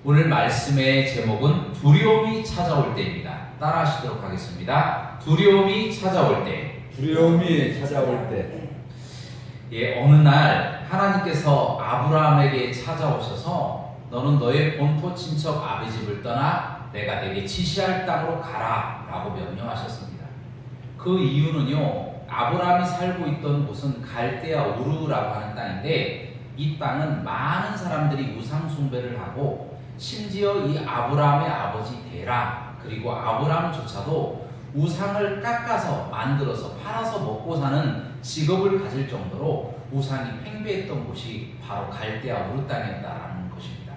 오늘 말씀의 제목은 두려움이 찾아올 때입니다. 따라 하시도록 하겠습니다. 두려움이 찾아올 때. 두려움이 찾아올 때. 어느 날 하나님께서 아브라함에게 찾아오셔서 너는 너의 본토 친척 아비 집을 떠나 내가 내게 지시할 땅으로 가라 라고 명령하셨습니다. 그 이유는요, 아브라함이 살고 있던 곳은 갈대아 우르라고 하는 땅인데 이 땅은 많은 사람들이 우상 숭배를 하고 심지어 이 아브라함의 아버지 데라 그리고 아브라함조차도 우상을 깎아서 만들어서 팔아서 먹고 사는 직업을 가질 정도로 우상이 팽배했던 곳이 바로 갈대아 우르 땅이었다라는 것입니다.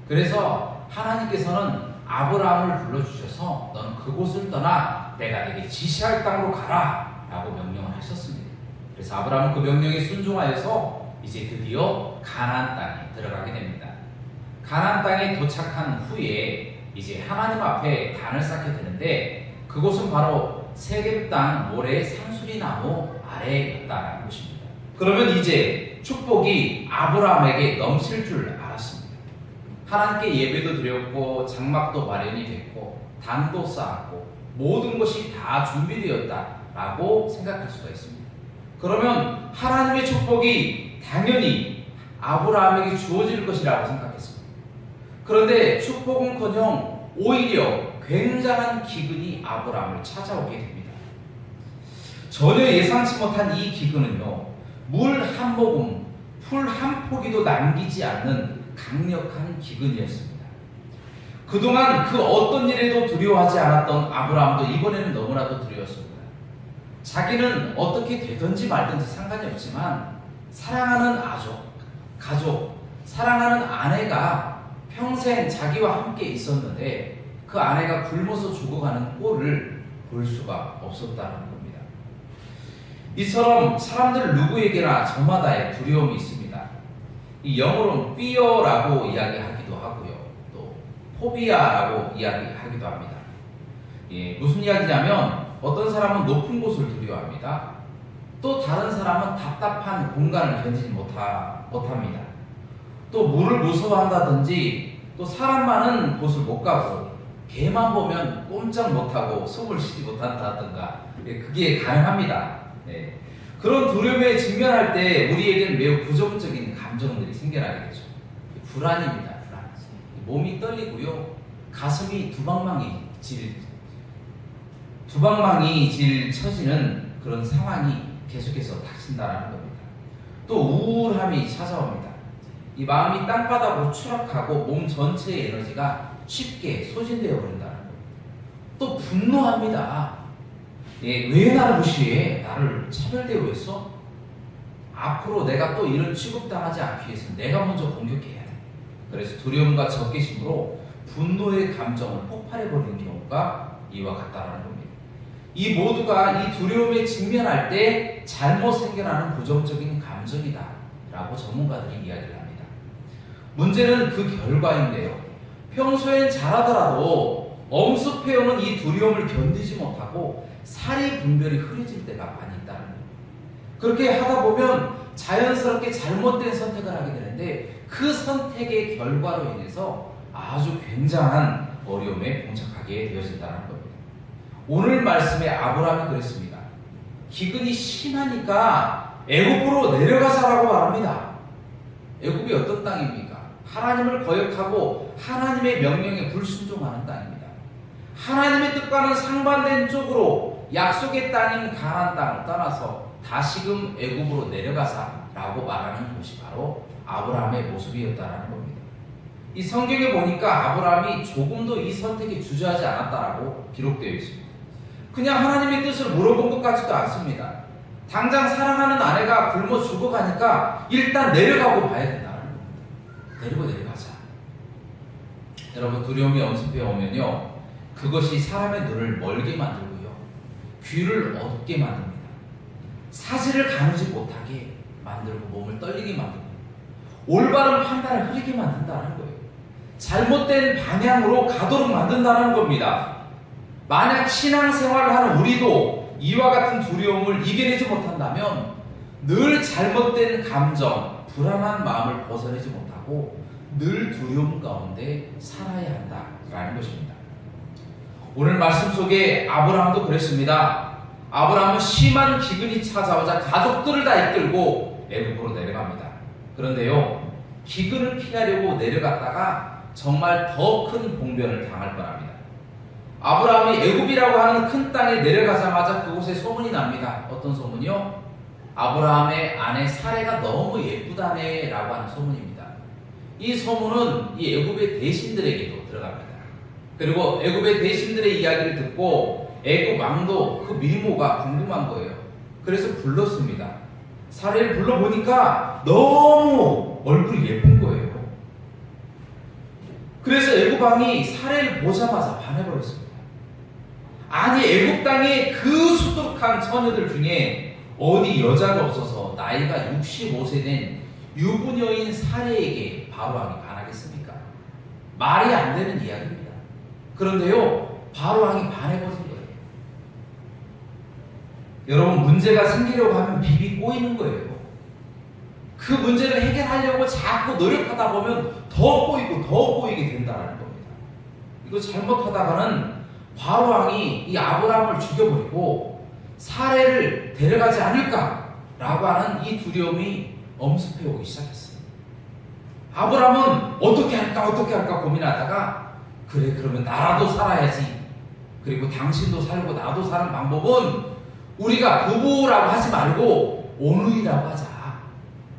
그래서 하나님께서는 아브라함을 불러주셔서 너는 그곳을 떠나 내가 내게 지시할 땅으로 가라 라고 명령을 하셨습니다. 그래서 아브라함은 그 명령에 순종하여서 이제 드디어 가나안 땅에 들어가게 됩니다. 가나안 땅에 도착한 후에 이제 하나님 앞에 단을 쌓게 되는데 그곳은 바로 세겜 땅 모래 상수리 나무 아래였다라는 것입니다. 그러면 이제 축복이 아브라함에게 넘칠 줄 알았습니다. 하나님께 예배도 드렸고 장막도 마련이 됐고 단도 쌓았고 모든 것이 다 준비되었다라고 생각할 수가 있습니다. 그러면 하나님의 축복이 당연히 아브라함에게 주어질 것이라고 생각했습니다. 그런데 축복은커녕 오히려 굉장한 기근이 아브라함을 찾아오게 됩니다. 전혀 예상치 못한 이 기근은요, 물 한 모금, 풀 한 포기도 남기지 않는 강력한 기근이었습니다. 그동안 그 어떤 일에도 두려워하지 않았던 아브라함도 이번에는 너무나도 두려웠습니다. 자기는 어떻게 되든지 말든지 상관이 없지만 사랑하는 가족, 사랑하는 아내가 평생 자기와 함께 있었는데 그 아내가 굶어서 죽어가는 꼴을 볼 수가 없었다는 겁니다. 이처럼 사람들 누구에게나 저마다의 두려움이 있습니다. 이 영어로는 fear라고 이야기하기도 하고요. 또 포비아라고 이야기하기도 합니다. 무슨 이야기냐면 어떤 사람은 높은 곳을 두려워합니다. 또 다른 사람은 답답한 공간을 견디지 못합니다. 또 물을 무서워한다든지 또 사람 많은 곳을 못 가고 개만 보면 꼼짝 못하고 숨을 쉬지 못한다든가 그게 가능합니다. 그런 두려움에 직면할 때 우리에게는 매우 부정적인 감정들이 생겨나게 되죠. 불안입니다. 불안. 몸이 떨리고요. 가슴이 두방망이 질 처지는 그런 상황이 계속해서 닥친다는 겁니다. 또 우울함이 찾아옵니다. 이 마음이 땅바닥으로 추락하고 몸 전체의 에너지가 쉽게 소진되어 버린다는 겁니다. 또 분노합니다. 왜 나를 무시해? 나를 차별대우 했어? 앞으로 내가 또 이런 취급당하지 않기 위해서 내가 먼저 공격해야 돼. 그래서 두려움과 적개심으로 분노의 감정을 폭발해버리는 경우가 이와 같다는 겁니다. 이 모두가 이 두려움에 직면할 때 잘못 생겨나는 부정적인 감정이다 라고 전문가들이 이야기를 합니다. 문제는 그 결과인데요. 평소엔 잘하더라도 엄습해오는 이 두려움을 견디지 못하고 살이 분별이 흐려질 때가 많이 있다는 겁니다. 그렇게 하다 보면 자연스럽게 잘못된 선택을 하게 되는데 그 선택의 결과로 인해서 아주 굉장한 어려움에 봉착하게 되어진다는 겁니다. 오늘 말씀에 아브라함이 그랬습니다. 기근이 심하니까 애굽으로 내려가서라고 말합니다. 애굽이 어떤 땅입니까? 하나님을 거역하고 하나님의 명령에 불순종하는 땅입니다. 하나님의 뜻과는 상반된 쪽으로 약속의 땅인 가나안 땅을 떠나서 다시금 애굽으로 내려가사라고 말하는 곳이 바로 아브라함의 모습이었다는 겁니다. 이 성경에 보니까 아브라함이 조금도 이 선택에 주저하지 않았다라고 기록되어 있습니다. 그냥 하나님의 뜻을 물어본 것 같지도 않습니다. 당장 사랑하는 아내가 굶어 죽어가니까 일단 내려가고 봐야 된다는 겁니다. 데리고 내려가자. 여러분, 두려움이 엄습해 오면요, 그것이 사람의 눈을 멀게 만들고요, 귀를 어둡게 만듭니다. 사지를 가누지 못하게 만들고 몸을 떨리게 만들고 올바른 판단을 흐리게 만든다는 거예요. 잘못된 방향으로 가도록 만든다는 겁니다. 만약 신앙생활을 하는 우리도 이와 같은 두려움을 이겨내지 못한다면 늘 잘못된 감정, 불안한 마음을 벗어내지 못하고 늘 두려움 가운데 살아야 한다라는 것입니다. 오늘 말씀 속에 아브라함도 그랬습니다. 아브라함은 심한 기근이 찾아오자 가족들을 다 이끌고 애굽으로 내려갑니다. 그런데요, 기근을 피하려고 내려갔다가 정말 더 큰 봉변을 당할 뻔합니다. 아브라함이 애굽이라고 하는 큰 땅에 내려가자마자 그곳에 소문이 납니다. 어떤 소문이요? 아브라함의 아내 사레가 너무 예쁘다네 라고 하는 소문입니다. 이 소문은 이 애굽의 대신들에게도 들어갑니다. 그리고 애굽의 대신들의 이야기를 듣고 애굽 왕도 그 미모가 궁금한 거예요. 그래서 불렀습니다. 사레를 불러보니까 너무 얼굴이 예쁜 거예요. 그래서 애굽 왕이 사레를 보자마자 반해버렸습니다. 아니, 애굽 땅에 그 수두룩한 처녀들 중에 어디 여자가 없어서 나이가 65세 된 유부녀인 사레에게 바로왕이 반하겠습니까? 말이 안 되는 이야기입니다. 그런데요, 바로왕이 반해버린 거예요. 여러분, 문제가 생기려고 하면 비비 꼬이는 거예요. 그 문제를 해결하려고 자꾸 노력하다 보면 더 꼬이고 더 꼬이게 된다는 겁니다. 이거 잘못하다가는 바로왕이 이 아브라함을 죽여버리고 사레를 데려가지 않을까라고 하는 이 두려움이 엄습해 오기 시작했어요. 아브라함은 어떻게 할까 고민하다가 그래, 그러면 나라도 살아야지. 그리고 당신도 살고 나도 사는 방법은 우리가 부부라고 하지 말고 오누이라고 하자.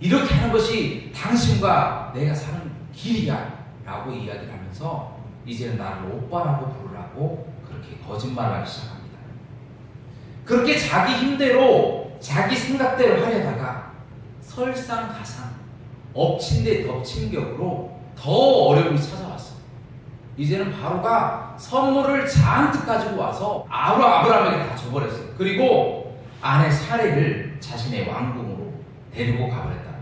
이렇게 하는 것이 당신과 내가 사는 길이야 라고 이야기를 하면서 이제는 나를 오빠라고 부르라고 그렇게 거짓말을 하기 시작합니다. 그렇게 자기 힘대로 자기 생각대로 하려다가 설상가상 엎친 데 덮친 격으로 더 어려움이 찾아왔어요. 이제는 바로가 선물을 잔뜩 가지고 와서 아브라함에게 다 줘버렸어요. 그리고 아내 사레를 자신의 왕궁으로 데리고 가버렸다는 겁니다.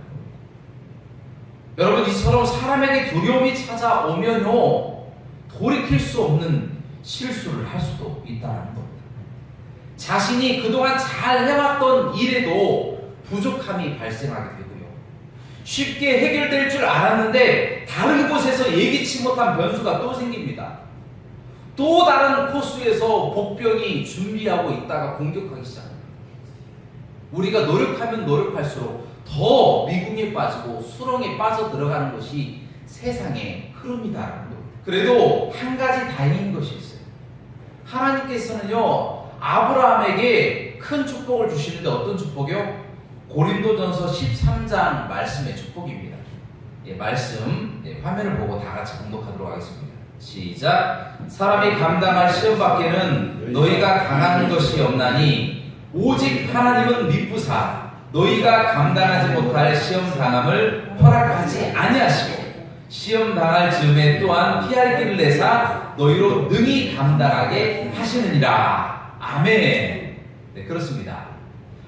여러분, 이처럼 사람에게 두려움이 찾아오면요, 돌이킬 수 없는 실수를 할 수도 있다는 겁니다. 자신이 그동안 잘 해왔던 일에도 부족함이 발생하게 되고요. 쉽게 해결될 줄 알았는데 다른 곳에서 예기치 못한 변수가 또 생깁니다. 또 다른 코스에서 복병이 준비하고 있다가 공격하기 시작합니다. 우리가 노력하면 노력할수록 더 미궁에 빠지고 수렁에 빠져 들어가는 것이 세상의 흐름이다라는 겁니다. 그래도 한 가지 다행인 것이 있어요. 하나님께서는요, 아브라함에게 큰 축복을 주시는데 어떤 축복이요? 고린도전서 13장 말씀의 축복입니다. 말씀 화면을 보고 다 같이 공독하도록 하겠습니다. 시작. 사람이 감당할 시험 밖에는 너희가 강한 것이 없나니 오직 하나님은 미쁘사 너희가 감당하지 못할 시험 당함을 허락하지 아니하시고 시험 당할 즈음에 또한 피할 길을 내사 너희로 능히 감당하게 하시느니라. 아멘. 네, 그렇습니다.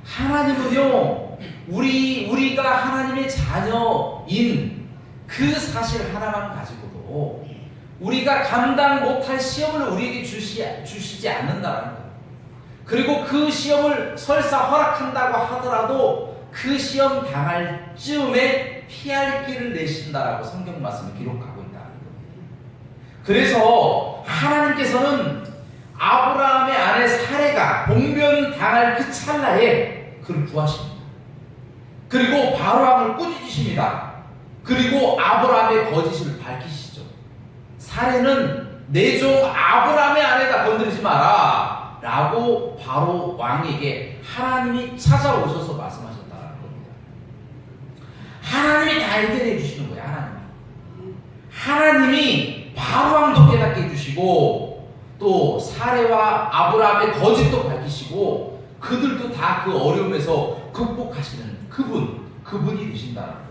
하나님은요, 우리가 하나님의 자녀인 그 사실 하나만 가지고도 우리가 감당 못할 시험을 우리에게 주시지 않는다는 거예요. 그리고 그 시험을 설사 허락한다고 하더라도 그 시험 당할 즈음에 피할 길을 내신다라고 성경 말씀을 기록하고 있다는 거예요. 그래서 하나님께서는 아브라함의 아내 사레가 봉변 당할 그 찰나에 그를 구하십니다. 그리고 바로왕을 꾸짖으십니다. 그리고 아브라함의 거짓을 밝히시죠. 사레는 내 종 아브라함의 아내다, 건드리지 마라 라고 바로 왕에게 하나님이 찾아오셔서 말씀하셨다는 겁니다. 하나님이 다 해결해 주시는 거예요. 하나님이 바로왕도 깨닫게 해주시고 또 사레와 아브라함의 거짓도 밝히시고 그들도 다 그 어려움에서 극복하시는 그분이 되신다는 겁니다.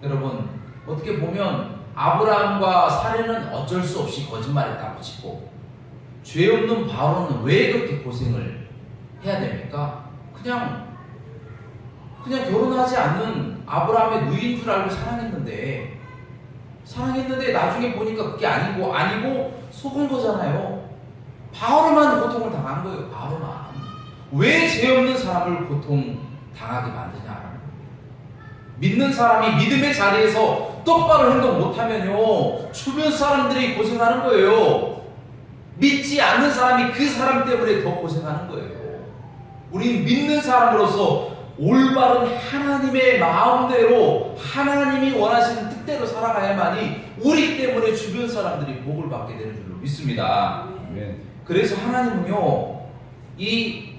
여러분, 어떻게 보면 아브라함과 사레는 어쩔 수 없이 거짓말했다고 치고 죄 없는 바로는 왜 그렇게 고생을 해야 됩니까? 그냥 결혼하지 않는 아브라함의 누이인 줄 알고 사랑했는데 나중에 보니까 그게 아니고 속은 거잖아요. 바로만 고통을 당한 거예요. 바로만. 왜 죄 없는 사람을 고통 당하게 만드냐라는 거예요. 믿는 사람이 믿음의 자리에서 똑바로 행동 못하면요 주변 사람들이 고생하는 거예요. 믿지 않는 사람이 그 사람 때문에 더 고생하는 거예요. 우린 믿는 사람으로서 올바른 하나님의 마음대로 하나님이 원하시는 뜻대로 살아가야만이 우리 때문에 주변 사람들이 복을 받게 되는 줄로 믿습니다. 그래서 하나님은요 이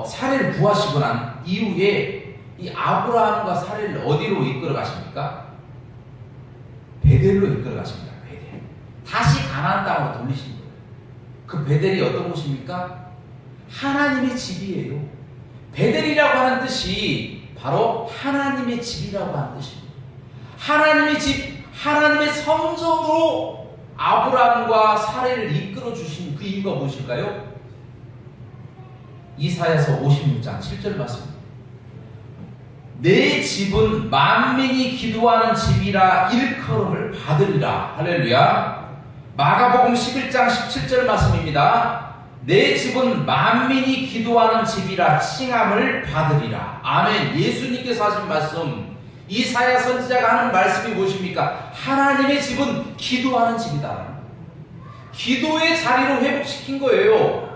사례를 구하시고 난 이후에 이 아브라함과 사례를 어디로 이끌어 가십니까? 베델로 이끌어 가십니다. 베델. 다시 가나안 땅으로 돌리신 거예요. 그 베델이 어떤 곳입니까? 하나님의 집이에요. 베델이라고 하는 뜻이 바로 하나님의 집이라고 하는 뜻입니다. 하나님의 집, 하나님의 성전으로 아브라함과 사례를 이끌어 주신 그 이유가 무엇일까요? 이사야서 56장 7절 말씀입니다. 내 집은 만민이 기도하는 집이라 일컬음을 받으리라. 할렐루야. 마가복음 11장 17절 말씀입니다. 내 집은 만민이 기도하는 집이라 칭함을 받으리라. 아멘. 예수님께서 하신 말씀, 이사야 선지자가 하는 말씀이 무엇입니까? 하나님의 집은 기도하는 집이다. 기도의 자리로 회복시킨 거예요.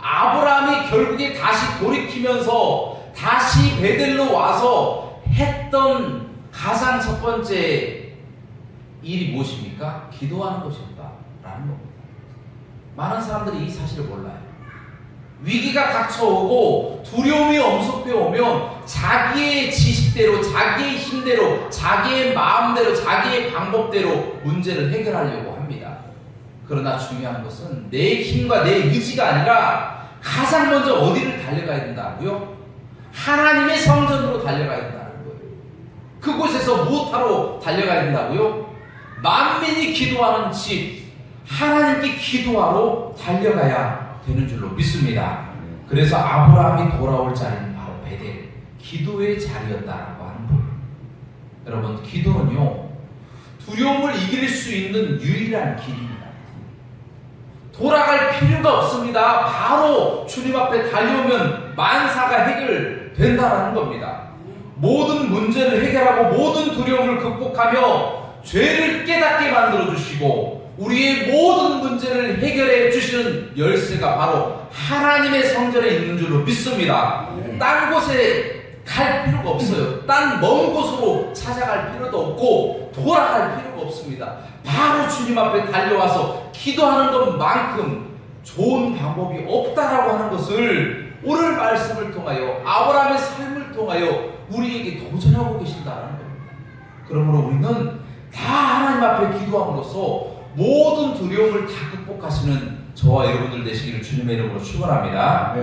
아브라함이 결국에 다시 돌이키면서 다시 베델로 와서 했던 가장 첫 번째 일이 무엇입니까? 기도하는 것이었다라는 겁니다. 많은 사람들이 이 사실을 몰라요. 위기가 닥쳐오고 두려움이 엄습해 오면 자기의 지식대로, 자기의 힘대로, 자기의 마음대로, 자기의 방법대로 문제를 해결하려고 합니다. 그러나 중요한 것은 내 힘과 내 의지가 아니라 가장 먼저 어디를 달려가야 된다고요? 하나님의 성전으로 달려가야 된다는 거예요. 그곳에서 무엇하러 달려가야 된다고요? 만민이 기도하는 집, 하나님께 기도하러 달려가야 되는 줄로 믿습니다. 그래서 아브라함이 돌아올 자리는 바로 베델, 기도의 자리였다라고 하는 거예요. 여러분, 기도는요 두려움을 이길 수 있는 유일한 길입니다. 돌아갈 필요가 없습니다. 바로 주님 앞에 달려오면 만사가 해결된다는 겁니다. 모든 문제를 해결하고 모든 두려움을 극복하며 죄를 깨닫게 만들어 주시고 우리의 모든 문제를 해결해 주시는 열쇠가 바로 하나님의 성전에 있는 줄로 믿습니다. 딴 곳에 갈 필요가 없어요. 딴 먼 곳으로 찾아갈 필요도 없고 돌아갈 필요가 없습니다. 바로 주님 앞에 달려와서 기도하는 것만큼 좋은 방법이 없다라고 하는 것을 오늘 말씀을 통하여 아브라함의 삶을 통하여 우리에게 도전하고 계신다는 겁니다. 그러므로 우리는 다 하나님 앞에 기도함으로써 모든 두려움을 다 극복하시는 저와 여러분들 되시기를 주님의 이름으로 축원합니다.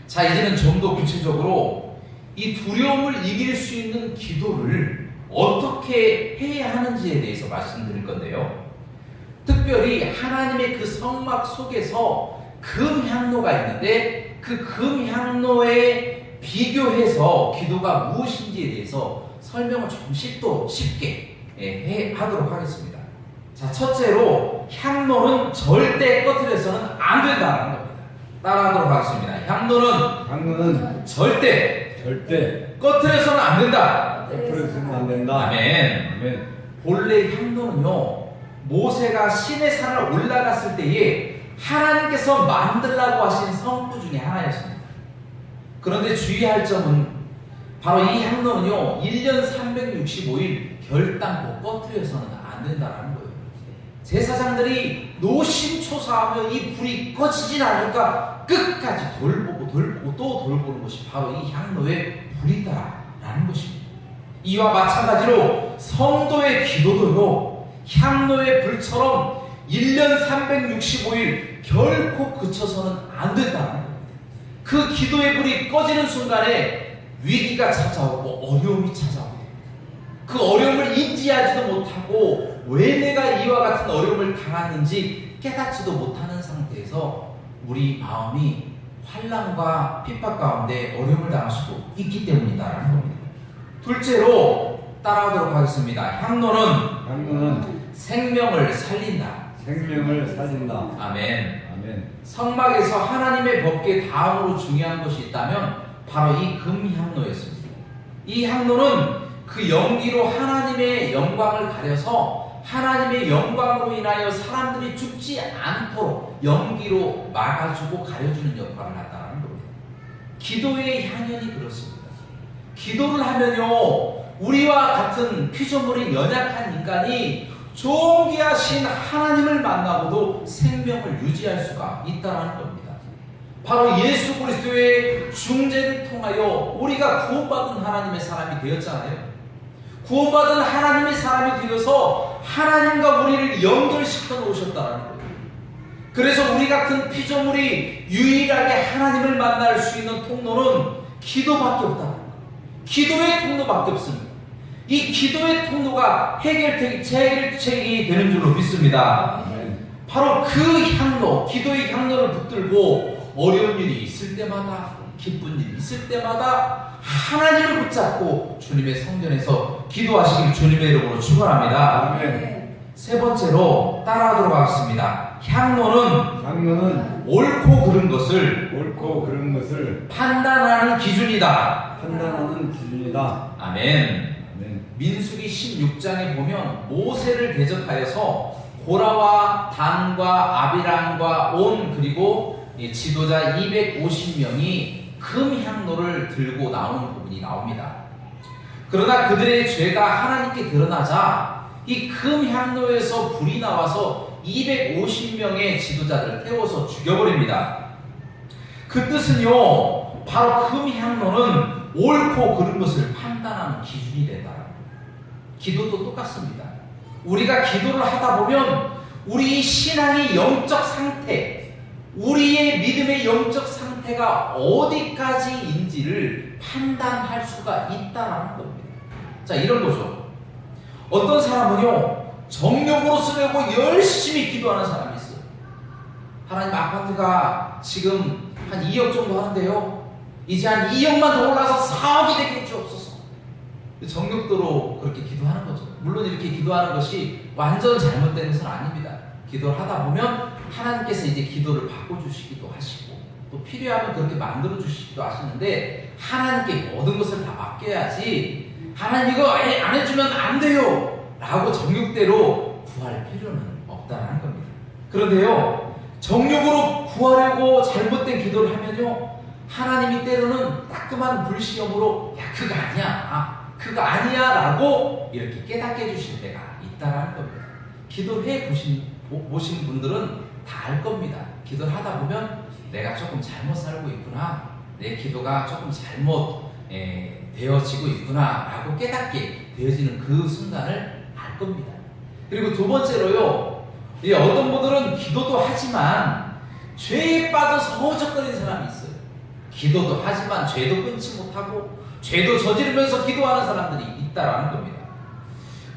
자, 이제는 좀 더 구체적으로 이 두려움을 이길 수 있는 기도를 어떻게 해야 하는지에 대해서 말씀드릴 건데요. 특별히 하나님의 그 성막 속에서 금향로가 있는데 그 금향로에 비교해서 기도가 무엇인지에 대해서 설명을 조금씩 또 쉽게 하도록 하겠습니다. 자, 첫째로 향로는 절대 꺼트려서는 안 된다는 겁니다. 따라하도록 하겠습니다. 향로는 절대 꺼트려서는 안 된다. 꺼트려서는 안 된다. 아멘. 본래 향로는요 모세가 시내 산을 올라갔을 때에 하나님께서 만들라고 하신 성구 중에 하나였습니다. 그런데 주의할 점은 바로 이 향로는요 1년 365일 결단코 꺼트려서는 안 된다는 거예요. 제사장들이 노심초사하며 이 불이 꺼지진 않으니까 끝까지 돌보고 또 돌보는 것이 바로 이 향로의 불이다라는 것입니다. 이와 마찬가지로 성도의 기도도요 향로의 불처럼 1년 365일 결코 그쳐서는 안 된다는 겁니다. 그 기도의 불이 꺼지는 순간에 위기가 찾아오고 어려움이 찾아오고 그 어려움을 인지하지도 못하고 왜 내가 이와 같은 어려움을 당하는지 깨닫지도 못하는 상태에서 우리 마음이 환난과 핍박 가운데 어려움을 당할 수도 있기 때문이다라는 겁니다. 둘째로 따라하도록 하겠습니다. 향로는 생명을 살린다. 아멘. 성막에서 하나님의 법궤 다음으로 중요한 것이 있다면 바로 이 금향로였습니다. 이 향로는 그 연기로 하나님의 영광을 가려서 하나님의 영광으로 인하여 사람들이 죽지 않도록 연기로 막아주고 가려주는 역할을 한다는 겁니다. 기도의 향연이 그렇습니다. 기도를 하면요, 우리와 같은 피조물인 연약한 인간이 존귀하신 하나님을 만나고도 생명을 유지할 수가 있다는 겁니다. 바로 예수 그리스도의 중재를 통하여 우리가 구원받은 하나님의 사람이 되었잖아요. 구원받은 하나님의 사람이 되어서 하나님과 우리를 연결시켜 놓으셨다는 거예요. 그래서 우리 같은 피조물이 유일하게 하나님을 만날 수 있는 통로는 기도밖에 없다는 거예요. 기도의 통로밖에 없습니다. 이 기도의 통로가 해결책이 되는 줄로 믿습니다. 바로 그 향로, 기도의 향로를 붙들고 어려운 일이 있을 때마다, 기쁜 일이 있을 때마다 하나님을 붙잡고 주님의 성전에서 기도하시길 주님의 이름으로 축원합니다. 세 번째로 따라하도록 하겠습니다. 향로는 옳고 그른 것을 판단하는 기준이다. 아멘. 민수기 16장에 보면 모세를 대적하여서 고라와 단과 아비람과 온 그리고 지도자 250명이 금향로를 들고 나오는 부분이 나옵니다. 그러나 그들의 죄가 하나님께 드러나자 이 금향로에서 불이 나와서 250명의 지도자들을 태워서 죽여버립니다. 그 뜻은요, 바로 금향로는 옳고 그른 것을 판단하는 기준이 된다. 기도도 똑같습니다. 우리가 기도를 하다 보면 우리 신앙의 영적 상태, 우리의 믿음의 영적 상태가 어디까지인지를 판단할 수가 있다는 겁니다. 자, 이런 거죠. 어떤 사람은요, 정욕으로 쓰려고 열심히 기도하는 사람이 있어요. 하나님, 아파트가 지금 한 2억 정도 하는데요, 이제 한 2억만 더 올라서 4억이 되게 주옵소서. 정욕도로 그렇게 기도하는 거죠. 물론 이렇게 기도하는 것이 완전 잘못된 것은 아닙니다. 기도를 하다 보면 하나님께서 이제 기도를 바꿔주시기도 하시고 또 필요하면 그렇게 만들어주시기도 하시는데, 하나님께 모든 것을 다 맡겨야지 하나님 이거 안 해주면 안 돼요 라고 정욕대로 구할 필요는 없다는 겁니다. 그런데요, 정욕으로 구하려고 잘못된 기도를 하면요, 하나님이 때로는 따끔한 불시험으로 그거 아니야 라고 이렇게 깨닫게 해주실 때가 있다는 겁니다. 기도해 보신 분들은 다 알 겁니다. 기도를 하다 보면 내가 조금 잘못 살고 있구나, 내 기도가 조금 잘못 되어지고 있구나 라고 깨닫게 되어지는 그 순간을 알 겁니다. 그리고 두 번째로요, 어떤 분들은 기도도 하지만 죄에 빠져서 허우적거리는 사람이 있어요. 기도도 하지만 죄도 끊지 못하고 죄도 저지르면서 기도하는 사람들이 있다라는 겁니다.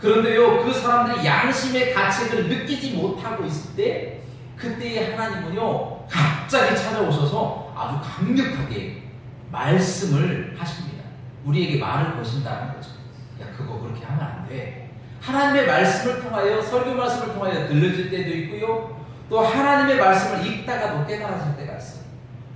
그런데요, 그 사람들이 양심의 가책을 느끼지 못하고 있을 때, 그때의 하나님은요, 갑자기 찾아오셔서 아주 강력하게 말씀을 하십니다. 우리에게 말을 거신다는 거죠. 야, 그거 그렇게 하면 안 돼. 하나님의 말씀을 통하여, 설교 말씀을 통하여 들려질 때도 있고요, 또 하나님의 말씀을 읽다가도 깨달아질 때가 있어요.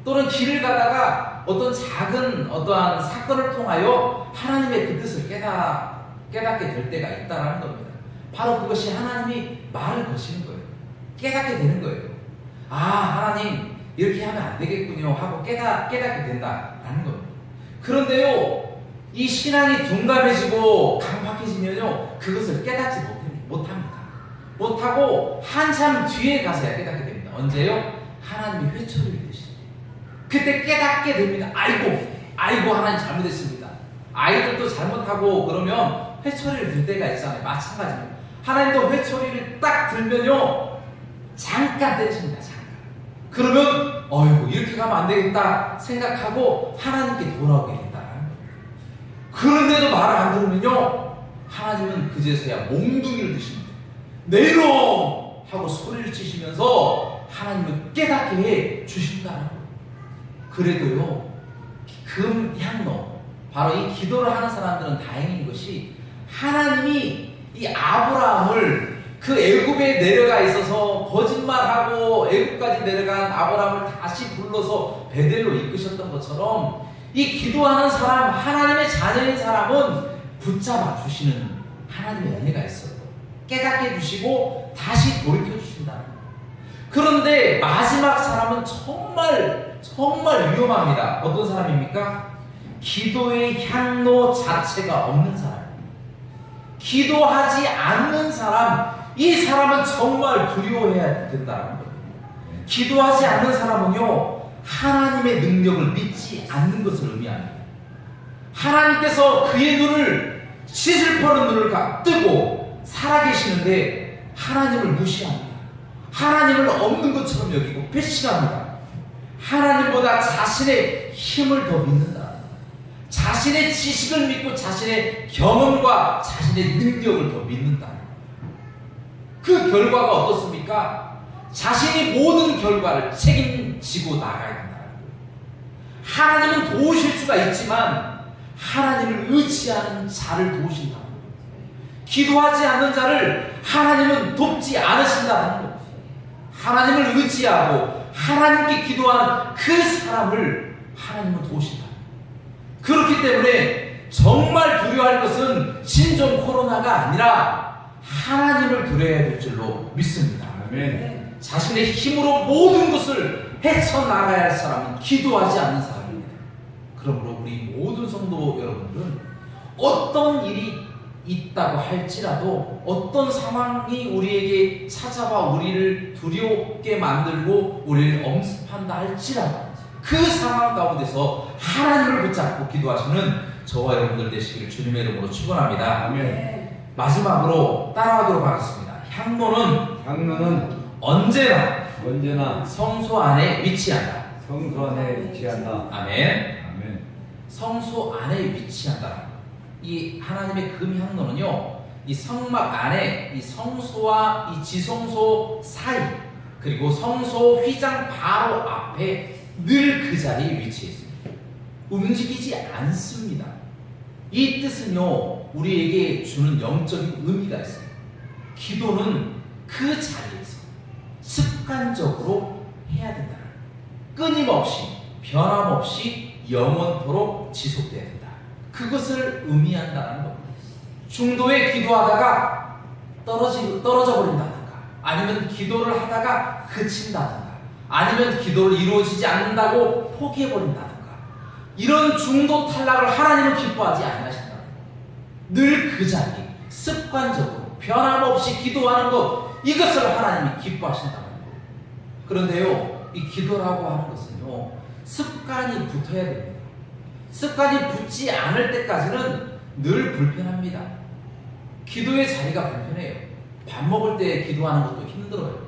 또는 길을 가다가 어떤 작은 어떠한 사건을 통하여 하나님의 그 뜻을 깨닫게 될 때가 있다는 겁니다. 바로 그것이 하나님이 말을 거시는 거예요. 깨닫게 되는 거예요. 아, 하나님 이렇게 하면 안 되겠군요 하고 깨닫게 된다라는 겁니다. 그런데요, 이 신앙이 둔감해지고 강팍해지면요, 그것을 깨닫지 못합니다. 못하고 한참 뒤에 가서야 깨닫게 됩니다. 언제요? 하나님이 회초리를 드시죠. 그때 깨닫게 됩니다. 아이고 하나님 잘못했습니다. 아이들도 잘못하고 그러면 회초리를 들 때가 있잖아요. 마찬가지입니다. 하나님도 회초리를 딱 들면요, 잠깐 때리십니다. 잠깐. 그러면 어이구 이렇게 가면 안 되겠다 생각하고 하나님께 돌아오게 된다는 거예요. 그런데도 말을 안 들으면요, 하나님은 그제서야 몽둥이를 드십니다. 내려 하고 소리를 치시면서 하나님을 깨닫게 해 주신다는 거예요. 그래도요, 금향로, 바로 이 기도를 하는 사람들은 다행인 것이, 하나님이 이 아브라함을 그 애굽에 내려가 있어서 거짓말하고 애굽까지 내려간 아브라함을 다시 불러서 베델로 이끄셨던 것처럼, 이 기도하는 사람, 하나님의 자녀인 사람은 붙잡아 주시는 하나님의 은혜가 있어요. 깨닫게 해주시고 다시 돌이켜 주신다는 거예요. 그런데 마지막 사람은 정말 위험합니다. 어떤 사람입니까? 기도의 향로 자체가 없는 사람. 기도하지 않는 사람, 이 사람은 정말 두려워해야 된다는 거예요. 기도하지 않는 사람은요, 하나님의 능력을 믿지 않는 것을 의미합니다. 하나님께서 그의 눈을, 시슬퍼는 눈을 뜨고 살아계시는데 하나님을 무시합니다. 하나님을 없는 것처럼 여기고 배신합니다. 하나님보다 자신의 힘을 더 믿는다. 자신의 지식을 믿고 자신의 경험과 자신의 능력을 더 믿는다. 그 결과가 어떻습니까? 자신이 모든 결과를 책임지고 나가야 된다. 하나님은 도우실 수가 있지만 하나님을 의지하는 자를 도우신다. 기도하지 않는 자를 하나님은 돕지 않으신다는 것. 하나님을 의지하고 하나님께 기도하는 그 사람을 하나님은 도우신다. 그렇기 때문에 정말 두려워할 것은 신종 코로나가 아니라 하나님을 두려워야 될 줄로 믿습니다. 아멘. 자신의 힘으로 모든 것을 헤쳐나가야 할 사람은 기도하지 않는 사람입니다. 그러므로 우리 모든 성도 여러분들은 어떤 일이 있다고 할지라도, 어떤 상황이 우리에게 찾아와 우리를 두렵게 만들고 우리를 엄습한다 할지라도 그 상황 가운데서 하나님을 붙잡고 기도하시는 저와 여러분들 되시기를 주님의 이름으로 축원합니다. 아멘. 마지막으로 따라하도록 하겠습니다. 향로는 언제나 성소 안에 위치한다. 성소 안에 위치한다. 아멘. 아멘. 성소 안에 위치한다. 이 하나님의 금향로는요, 이 성막 안에 이 성소와 이 지성소 사이, 그리고 성소 휘장 바로 앞에 늘 그 자리에 위치해 있습니다. 움직이지 않습니다. 이 뜻은요, 우리에게 주는 영적인 의미가 있습니다. 기도는 그 자리에서 습관적으로 해야 된다. 끊임없이, 변함없이 영원토록 지속돼야 된다. 그것을 의미한다는 겁니다. 중도에 기도하다가 떨어져 버린다든가, 아니면 기도를 하다가 그친다든가, 아니면 기도를 이루어지지 않는다고 포기해버린다든가, 이런 중도 탈락을 하나님은 기뻐하지 않으신다는 거예요. 늘 그 자리, 습관적으로 변함없이 기도하는 것, 이것을 하나님이 기뻐하신다는 거예요. 그런데요, 이 기도라고 하는 것은요, 습관이 붙어야 됩니다. 습관이 붙지 않을 때까지는 늘 불편합니다. 기도의 자리가 불편해요. 밥 먹을 때 기도하는 것도 힘들어요.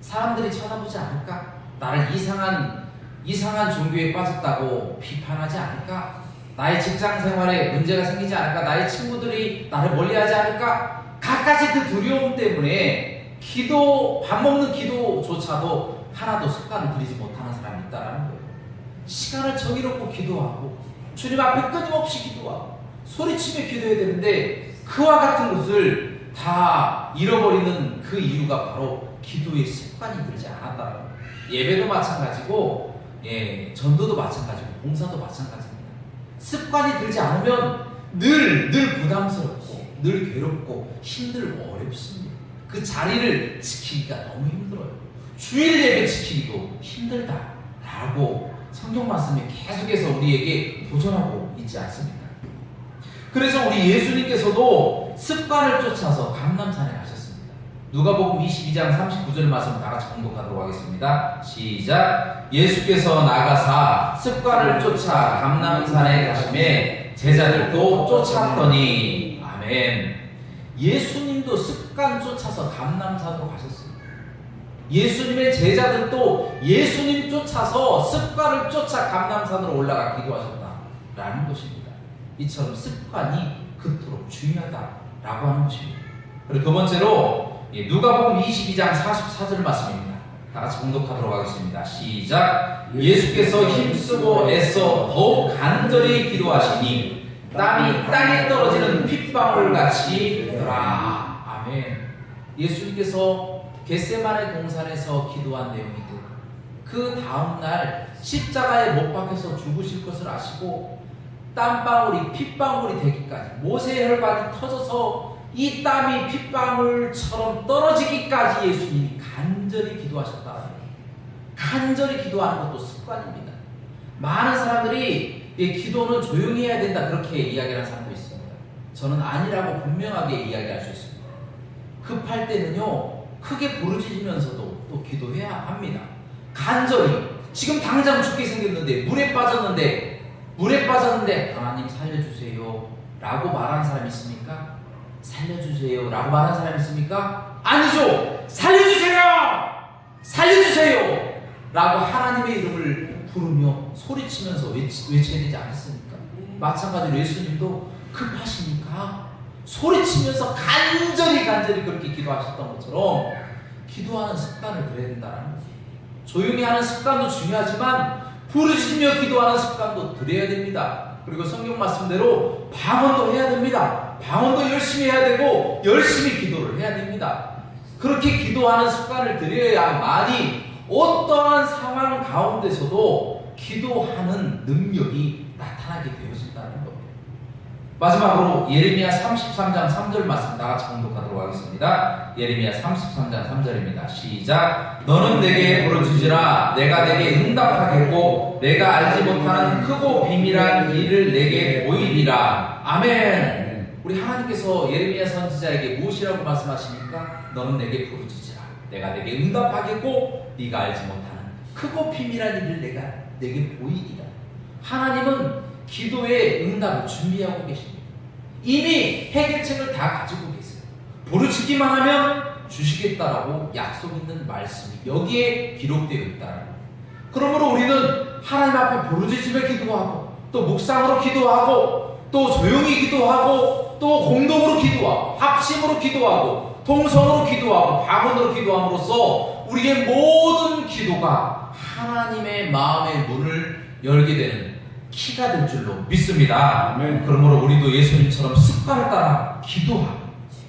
사람들이 쳐다보지 않을까? 나를 이상한 종교에 빠졌다고 비판하지 않을까? 나의 직장 생활에 문제가 생기지 않을까? 나의 친구들이 나를 멀리하지 않을까? 갖가지 그 두려움 때문에 밥 먹는 기도조차도 하나도 습관을 들이지 못하는 사람이 있다는 거예요. 시간을 정해놓고 기도하고 주님 앞에 끊임없이 기도하고 소리치며 기도해야 되는데, 그와 같은 것을 다 잃어버리는 그 이유가 바로 기도의 습관이 들지 않았다는 거예요. 예배도 마찬가지고, 전도도 마찬가지고, 봉사도 마찬가지입니다. 습관이 들지 않으면 늘 부담스럽고, 늘 괴롭고, 힘들고, 어렵습니다. 그 자리를 지키기가 너무 힘들어요. 주일 예배 지키기도 힘들다라고 성경 말씀이 계속해서 우리에게 도전하고 있지 않습니까? 그래서 우리 예수님께서도 습관을 쫓아서 감람산에 가셨습니다. 누가복음 22장 39절 말씀 다 같이 공독하도록 하겠습니다. 시작. 예수께서 나가사 습관을 쫓아 감람산에 가시매 제자들도 쫓았더니. 아멘. 예수님도 습관 쫓아서 감람산으로 가셨습니다. 예수님의 제자들도 예수님 쫓아서 습관을 쫓아 감람산으로 올라가 기도하셨다라는 것입니다. 이처럼 습관이 그토록 중요하다라고 하는 것입니다. 그리고 두 번째로 누가복음 22장 44절 말씀입니다. 다 같이 공독하도록 하겠습니다. 시작. 예수께서 힘쓰고 애써 더욱 간절히 기도하시니 땀이 땅에 떨어지는 핏방울 같이 되더라. 아멘. 예수님께서 겟세마네 동산에서 기도한 내용이고, 그 다음날 십자가에 못 박혀서 죽으실 것을 아시고 땀방울이 핏방울이 되기까지, 모세의 혈관이 터져서 이 땀이 핏방울처럼 떨어지기까지 예수님이 간절히 기도하셨다는 거예요. 간절히 기도하는 것도 습관입니다. 많은 사람들이 기도는 조용히 해야 된다 그렇게 이야기하는 사람도 있습니다. 저는 아니라고 분명하게 이야기할 수 있습니다. 급할 때는요, 크게 부르짖으면서도 또 기도해야 합니다. 간절히, 지금 당장 죽게 생겼는데 물에 빠졌는데 하나님 살려주세요 라고 말하는 사람이 있습니까? 살려주세요 라고 말하는 사람이 있습니까? 아니죠! 살려주세요! 살려주세요! 라고 하나님의 이름을 부르며 소리치면서 외쳐야 되지 않겠습니까? 마찬가지로 예수님도 급하십니까? 소리치면서 간절히 그렇게 기도하셨던 것처럼 기도하는 습관을 들여야 된다는 거예요. 조용히 하는 습관도 중요하지만 부르짖으며 기도하는 습관도 들여야 됩니다. 그리고 성경 말씀대로 방언도 해야 됩니다. 방언도 열심히 해야 되고 열심히 기도를 해야 됩니다. 그렇게 기도하는 습관을 들여야만이 어떠한 상황 가운데서도 기도하는 능력이 나타나게 되어진다는 겁니다. 마지막으로 예레미야 33장 3절 말씀 다같이 공독하도록 하겠습니다. 예레미야 33장 3절입니다. 시작. 너는 내게 부르짖으라. 내가 내게 응답하겠고 내가 알지 못하는 크고 비밀한 일을 내게 보이리라. 아멘. 우리 하나님께서 예레미야 선지자에게 무엇이라고 말씀하십니까? 너는 내게 부르짖으라. 내가 내게 응답하겠고 네가 알지 못하는 크고 비밀한 일을 내가 내게 보이리라. 하나님은 기도의 응답을 준비하고 계십니다. 이미 해결책을 다 가지고 계세요. 부르짖기만 하면 주시겠다라고 약속 있는 말씀이 여기에 기록되어 있다는 거예요. 그러므로 우리는 하나님 앞에 부르짖으며 기도하고 또 묵상으로 기도하고 또 조용히 기도하고 또 공동으로 기도하고 합심으로 기도하고 통성으로 기도하고 방언으로 기도함으로써 우리의 모든 기도가 하나님의 마음의 문을 열게 되는 키가 될 줄로 믿습니다. 아멘. 그러므로 우리도 예수님처럼 습관을 따라 기도하고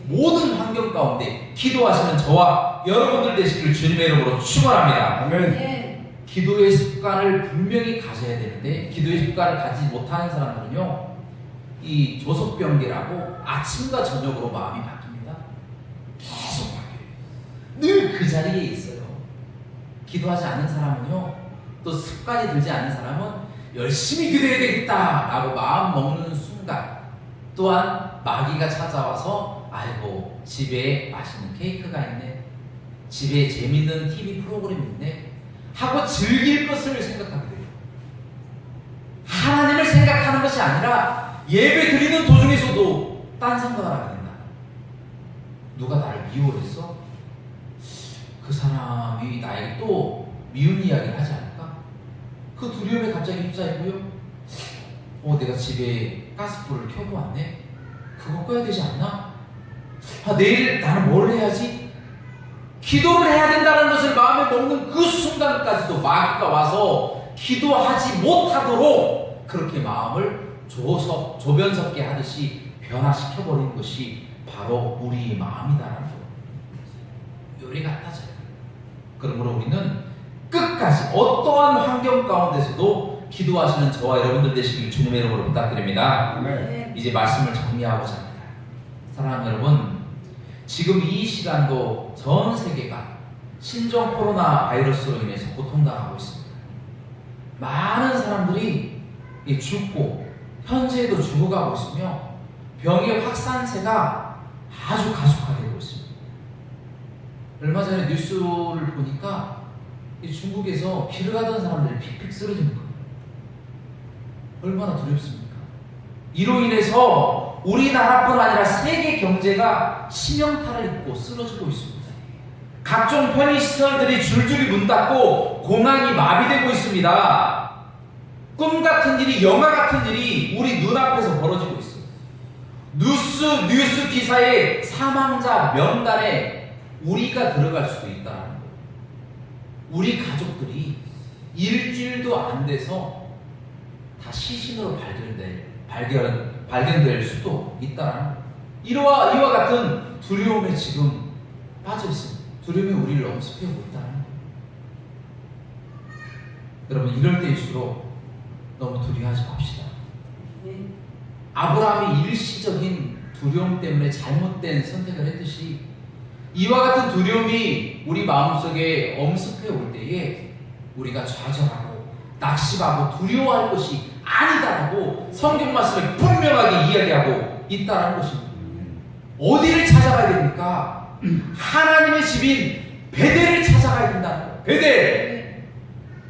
모든 환경 가운데 기도하시는 저와 여러분들 되시길 주님의 이름으로 축원합니다. 아멘. 기도의 습관을 분명히 가져야 되는데 기도의 습관을 가지지 못하는 사람들은요, 이 조석병기라고 아침과 저녁으로 마음이 바뀝니다. 계속 바뀌어요. 늘 그 자리에 있어요. 기도하지 않는 사람은요, 또 습관이 들지 않는 사람은 열심히 기도해야 되겠다 라고 마음 먹는 순간 또한 마귀가 찾아와서 아이고 집에 맛있는 케이크가 있네, 집에 재밌는 TV 프로그램이 있네 하고 즐길 것을 생각하게 돼요. 하나님을 생각하는 것이 아니라 예배 드리는 도중에서도 딴 생각을 하게 된다. 누가 나를 미워했어? 그 사람이 나에게 또 미운 이야기를 하지 않을까? 그 두려움에 갑자기 휩싸이고요. 내가 집에 가스불을 켜고 왔네? 그거 꺼야 되지 않나? 내일 나는 뭘 해야지? 기도를 해야 된다는 것을 마음에 먹는 그 순간까지도 마귀가 와서 기도하지 못하도록 그렇게 마음을 조변석게 하듯이 변화시켜버리는 것이 바로 우리의 마음이다라는 거예요. 요리 같아져요. 그러므로 우리는 끝까지 어떠한 환경 가운데서도 기도하시는 저와 여러분들 되시길 주님의 이름으로 부탁드립니다. 아멘. 이제 말씀을 정리하고자 합니다. 사랑하는 여러분, 지금 이 시간도 전 세계가 신종 코로나 바이러스로 인해서 고통당하고 있습니다. 많은 사람들이 죽고 현재에도 죽어가고 있으며 병의 확산세가 아주 가속화되고 있습니다. 얼마 전에 뉴스를 보니까 중국에서 길을 가던 사람들이 픽픽 쓰러지는 거예요. 얼마나 두렵습니까? 이로 인해서 우리나라뿐 아니라 세계 경제가 심영타를 입고 쓰러지고 있습니다. 각종 편의시설들이 줄줄이 문 닫고 공항이 마비되고 있습니다. 꿈 같은 일이, 영화 같은 일이 우리 눈앞에서 벌어지고 있어요. 뉴스 기사에 사망자 명단에 우리가 들어갈 수도 있다는 거예요. 우리 가족들이 일주일도 안 돼서 다 시신으로 발견될 수도 있다는 거예요. 이와 같은 두려움에 지금 빠져 있습니다. 두려움이 우리를 엄습하고 있다는 거예요. 여러분, 이럴 때일수록 너무 두려워하지 맙시다. 아브라함이 일시적인 두려움 때문에 잘못된 선택을 했듯이 이와 같은 두려움이 우리 마음속에 엄습해 올 때에 우리가 좌절하고 낙심하고 두려워할 것이 아니다라고 성경 말씀을 분명하게 이야기하고 있다는 것입니다. 어디를 찾아가야 됩니까? 하나님의 집인 베델을 찾아가야 된다는 거예요. 베델.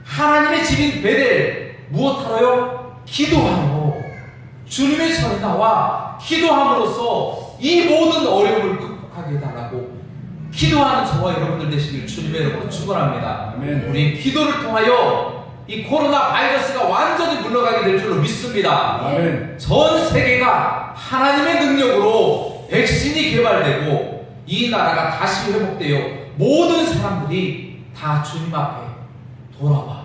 하나님의 집인 베델. 무엇하러요? 기도하러. 주님의 전에 나와 기도함으로써 이 모든 어려움을 극복하게 해달라고 기도하는 저와 여러분들 되시길 주님의 이름으로 축원합니다. 아멘. 우리 기도를 통하여 이 코로나 바이러스가 완전히 물러가게 될 줄로 믿습니다. 아멘. 전 세계가 하나님의 능력으로 백신이 개발되고 이 나라가 다시 회복되어 모든 사람들이 다 주님 앞에 돌아와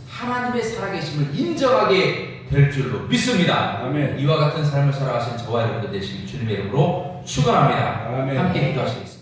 하나님의 살아계심을 인정하게 될 줄로 믿습니다. 아멘. 이와 같은 삶을 살아가신 저와 여러분들 되시길 주님의 이름으로 축원합니다. 아멘. 함께 기도하시겠습니다.